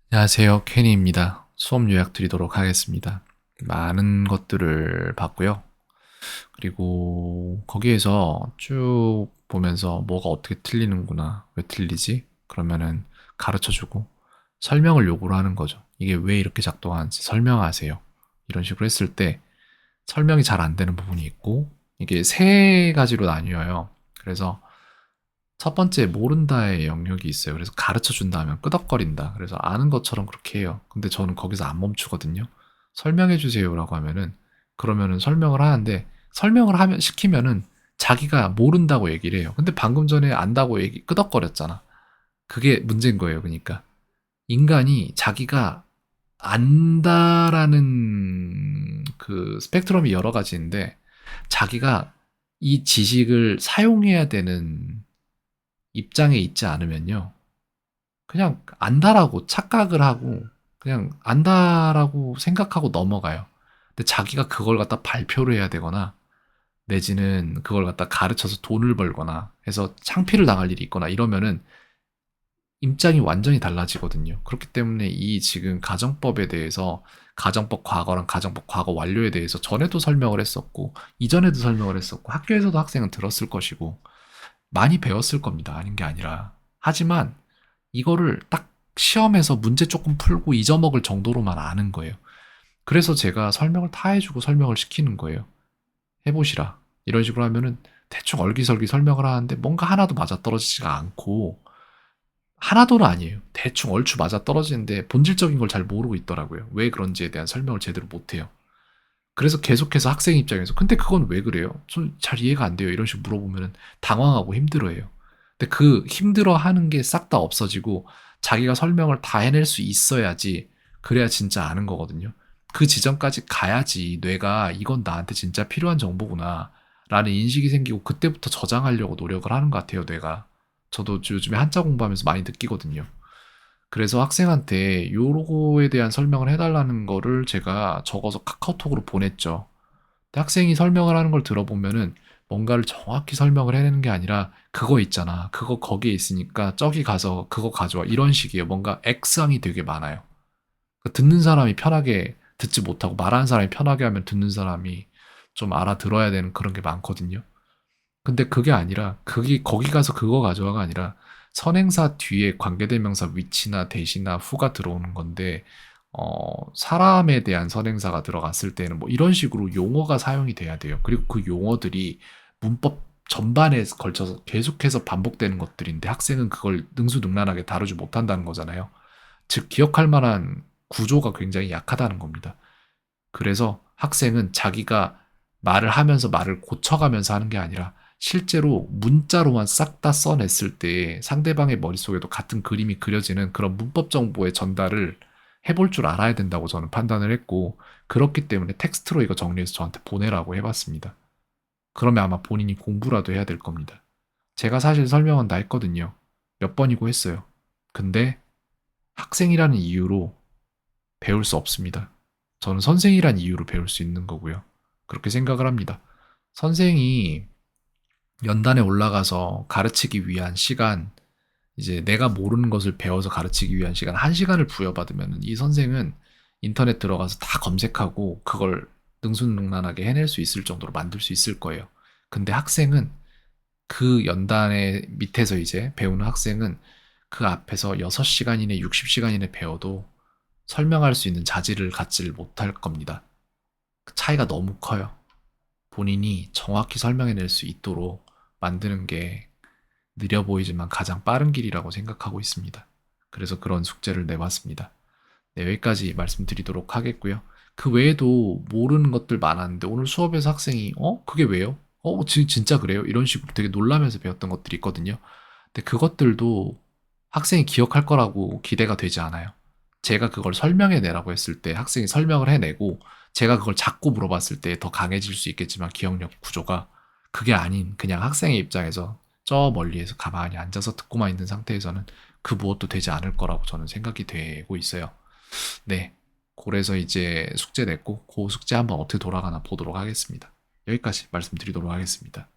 안녕하세요. 케니입니다. 수업 요약 드리도록 하겠습니다. 많은 것들을 봤고요. 그리고 거기에서 쭉 보면서 뭐가 어떻게 틀리는구나, 왜 틀리지? 그러면은 가르쳐주고 설명을 요구를 하는 거죠. 이게 왜 이렇게 작동하는지 설명하세요. 이런 식으로 했을 때 설명이 잘 안 되는 부분이 있고, 이게 세 가지로 나뉘어요. 그래서 첫 번째 모른다의 영역이 있어요. 그래서 가르쳐 준다 하면 끄덕거린다. 그래서 아는 것처럼 그렇게 해요. 근데 저는 거기서 안 멈추거든요. 설명해 주세요라고 하면은 그러면은 설명을 하는데 설명을 하면 시키면은 자기가 모른다고 얘기를 해요. 근데 방금 전에 안다고 얘기 끄덕거렸잖아. 그게 문제인 거예요. 그러니까 인간이 자기가 안다라는 그 스펙트럼이 여러 가지인데 자기가 이 지식을 사용해야 되는 입장에 있지 않으면요. 그냥 안다라고 착각을 하고 그냥 안다라고 생각하고 넘어가요. 근데 자기가 그걸 갖다 발표를 해야 되거나 내지는 그걸 갖다 가르쳐서 돈을 벌거나 해서 창피를 당할 일이 있거나 이러면은 입장이 완전히 달라지거든요. 그렇기 때문에 이 지금 가정법에 대해서 가정법 과거랑 가정법 과거 완료에 대해서 전에도 설명을 했었고 이전에도 설명을 했었고 학교에서도 학생은 들었을 것이고 많이 배웠을 겁니다. 아닌 게 아니라. 하지만 이거를 딱 시험에서 문제 조금 풀고 잊어먹을 정도로만 아는 거예요. 그래서 제가 설명을 다 해주고 설명을 시키는 거예요. 해보시라. 이런 식으로 하면은 대충 얼기설기 설명을 하는데 뭔가 하나도 맞아떨어지지가 않고 하나도는 아니에요. 대충 얼추 맞아떨어지는데 본질적인 걸 잘 모르고 있더라고요. 왜 그런지에 대한 설명을 제대로 못해요. 그래서 계속해서 학생 입장에서 근데 그건 왜 그래요? 좀 잘 이해가 안 돼요. 이런 식으로 물어보면은 당황하고 힘들어해요. 근데 그 힘들어하는 게 싹 다 없어지고 자기가 설명을 다 해낼 수 있어야지 그래야 진짜 아는 거거든요. 그 지점까지 가야지 뇌가 이건 나한테 진짜 필요한 정보구나 라는 인식이 생기고 그때부터 저장하려고 노력을 하는 것 같아요, 뇌가. 저도 요즘에 한자 공부하면서 많이 느끼거든요. 그래서 학생한테 요거에 대한 설명을 해달라는 거를 제가 적어서 카카오톡으로 보냈죠. 근데 학생이 설명을 하는 걸 들어보면은 뭔가를 정확히 설명을 해내는 게 아니라 그거 있잖아. 그거 거기에 있으니까 저기 가서 그거 가져와. 이런 식이에요. 뭔가 액상이 되게 많아요. 그 듣는 사람이 편하게 듣지 못하고 말하는 사람이 편하게 하면 듣는 사람이 좀 알아들어야 되는 그런 게 많거든요. 근데 그게 아니라 거기 가서 그거 가져와가 아니라 선행사 뒤에 관계대명사 위치나 대시나 후가 들어오는 건데 사람에 대한 선행사가 들어갔을 때는 뭐 이런 식으로 용어가 사용이 돼야 돼요. 그리고 그 용어들이 문법 전반에 걸쳐서 계속해서 반복되는 것들인데 학생은 그걸 능수능란하게 다루지 못한다는 거잖아요. 즉 기억할 만한 구조가 굉장히 약하다는 겁니다. 그래서 학생은 자기가 말을 하면서 말을 고쳐가면서 하는 게 아니라 실제로 문자로만 싹 다 써냈을 때 상대방의 머릿속에도 같은 그림이 그려지는 그런 문법 정보의 전달을 해볼 줄 알아야 된다고 저는 판단을 했고, 그렇기 때문에 텍스트로 이거 정리해서 저한테 보내라고 해봤습니다. 그러면 아마 본인이 공부라도 해야 될 겁니다. 제가 사실 설명은 다 했거든요. 몇 번이고 했어요. 근데 학생이라는 이유로 배울 수 없습니다. 저는 선생이란 이유로 배울 수 있는 거고요. 그렇게 생각을 합니다. 선생이 연단에 올라가서 가르치기 위한 시간, 이제 내가 모르는 것을 배워서 가르치기 위한 시간, 한 시간을 부여받으면 이 선생은 인터넷 들어가서 다 검색하고 그걸 능수능란하게 해낼 수 있을 정도로 만들 수 있을 거예요. 근데 학생은 그 연단의 밑에서 이제 배우는 학생은 그 앞에서 6시간 이내, 60시간 이내 배워도 설명할 수 있는 자질을 갖지를 못할 겁니다. 그 차이가 너무 커요. 본인이 정확히 설명해낼 수 있도록 만드는 게 느려 보이지만 가장 빠른 길이라고 생각하고 있습니다. 그래서 그런 숙제를 내봤습니다. 네, 여기까지 말씀드리도록 하겠고요. 그 외에도 모르는 것들 많았는데 오늘 수업에서 학생이 그게 왜요? 진짜 그래요? 이런 식으로 되게 놀라면서 배웠던 것들이 있거든요. 근데 그것들도 학생이 기억할 거라고 기대가 되지 않아요. 제가 그걸 설명해 내라고 했을 때 학생이 설명을 해내고 제가 그걸 자꾸 물어봤을 때 더 강해질 수 있겠지만 기억력 구조가 그게 아닌 그냥 학생의 입장에서 저 멀리에서 가만히 앉아서 듣고만 있는 상태에서는 그 무엇도 되지 않을 거라고 저는 생각이 되고 있어요. 네. 그래서 이제 숙제 냈고 그 숙제 한번 어떻게 돌아가나 보도록 하겠습니다. 여기까지 말씀드리도록 하겠습니다.